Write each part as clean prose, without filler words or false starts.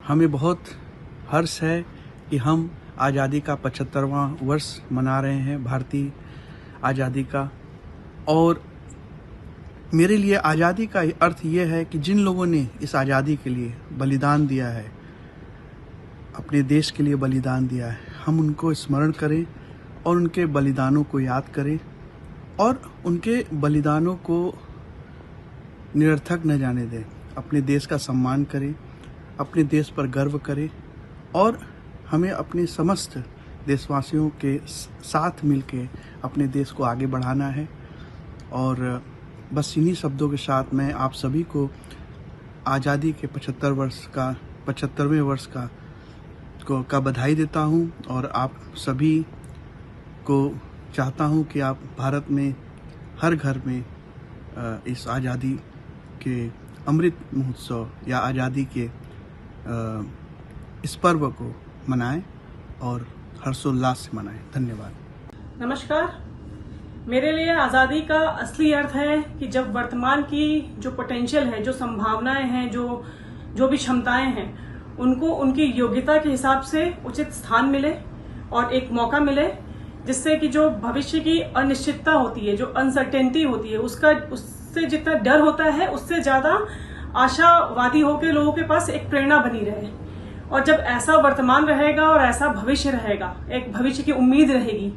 हमें बहुत हर्ष है कि हम आज़ादी का 75वां वर्ष मना रहे हैं, भारतीय आज़ादी का। और मेरे लिए आज़ादी का अर्थ ये है कि जिन लोगों ने इस आज़ादी के लिए बलिदान दिया है, अपने देश के लिए बलिदान दिया है, हम उनको स्मरण करें और उनके बलिदानों को याद करें और उनके बलिदानों को निरर्थक न जाने दें। अपने देश का सम्मान करें, अपने देश पर गर्व करें और हमें अपने समस्त देशवासियों के साथ मिलके अपने देश को आगे बढ़ाना है। और बस इन्हीं शब्दों के साथ मैं आप सभी को आज़ादी के 75वें वर्ष का बधाई देता हूं और आप सभी को चाहता हूं कि आप भारत में हर घर में इस आज़ादी के अमृत महोत्सव या आज़ादी के इस पर्व को मनाएं और हर्षोल्लास से मनाएं। धन्यवाद। नमस्कार। मेरे लिए आज़ादी का असली अर्थ है कि जब वर्तमान की जो पोटेंशियल है, जो संभावनाएं हैं, जो भी क्षमताएं हैं, उनको उनकी योग्यता के हिसाब से उचित स्थान मिले और एक मौका मिले, जिससे कि जो भविष्य की अनिश्चितता होती है, जो अनसर्टेनिटी होती है, उससे जितना डर होता है, उससे ज्यादा आशावादी होकर लोगों के पास एक प्रेरणा बनी रहे। और जब ऐसा वर्तमान रहेगा और ऐसा भविष्य रहेगा, एक भविष्य की उम्मीद रहेगी,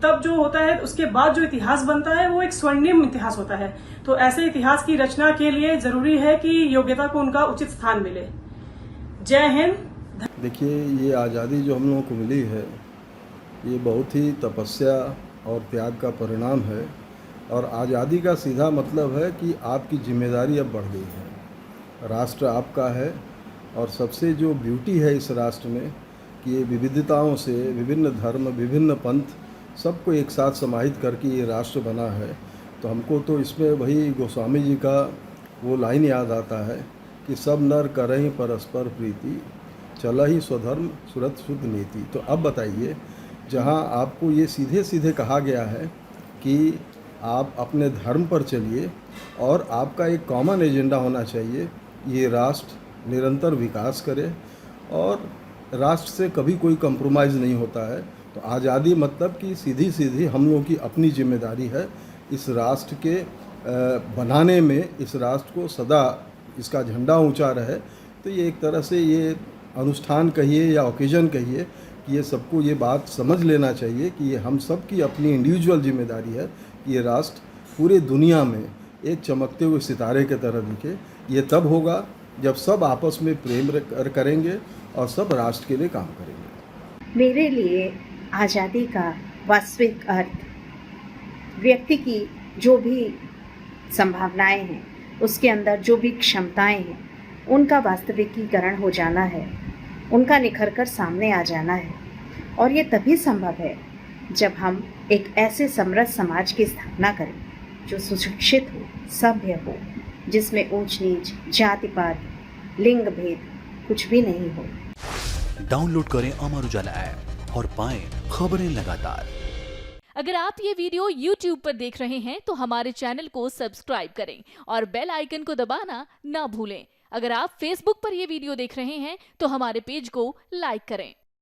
तब जो होता है उसके बाद जो इतिहास बनता है वो एक स्वर्णिम इतिहास होता है। तो ऐसे इतिहास की रचना के लिए जरूरी है कि योग्यता को उनका उचित स्थान मिले। जय हिंद। देखिए, ये आज़ादी जो हम लोगों को मिली है, ये बहुत ही तपस्या और त्याग का परिणाम है। और आज़ादी का सीधा मतलब है कि आपकी जिम्मेदारी अब बढ़ गई है, राष्ट्र आपका है। और सबसे जो ब्यूटी है इस राष्ट्र में कि ये विविधताओं से, विभिन्न धर्म, विभिन्न पंथ, सबको एक साथ समाहित करके ये राष्ट्र बना है। तो हमको तो इसमें वही गोस्वामी जी का वो लाइन याद आता है कि सब नर करहीं परस्पर प्रीति, चला ही स्वधर्म सुरत शुद्ध नीति। तो अब बताइए, जहां आपको ये सीधे सीधे कहा गया है कि आप अपने धर्म पर चलिए और आपका एक कॉमन एजेंडा होना चाहिए, ये राष्ट्र निरंतर विकास करे और राष्ट्र से कभी कोई कंप्रोमाइज़ नहीं होता है। तो आज़ादी मतलब कि सीधी सीधी हम लोगों की अपनी जिम्मेदारी है इस राष्ट्र के बनाने में, इस राष्ट्र को सदा इसका झंडा ऊंचा रहे। तो ये एक तरह से ये अनुष्ठान कहिए या ओकेजन कहिए कि ये सबको ये बात समझ लेना चाहिए कि ये हम सब की अपनी इंडिविजुअल जिम्मेदारी है कि ये राष्ट्र पूरे दुनिया में एक चमकते हुए सितारे की तरह दिखे। ये तब होगा जब सब आपस में प्रेम करेंगे और सब राष्ट्र के लिए काम करेंगे। मेरे लिए आज़ादी का वास्तविक अर्थ व्यक्ति की जो भी संभावनाएं हैं, उसके अंदर जो भी क्षमताएं हैं, उनका वास्तविकीकरण हो जाना है, उनका निखर कर सामने आ जाना है। और ये तभी संभव है जब हम एक ऐसे समृद्ध समाज की स्थापना करें जो सुशिक्षित हो, सभ्य हो, जिसमें ऊंच नीच, जाति पात, लिंग भेद कुछ भी नहीं हो। डाउनलोड करें अमर उजाला ऐप और पाएं खबरें लगातार। अगर आप ये वीडियो YouTube पर देख रहे हैं तो हमारे चैनल को सब्सक्राइब करें और बेल आइकन को दबाना ना भूलें। अगर आप Facebook पर ये वीडियो देख रहे हैं तो हमारे पेज को लाइक करें।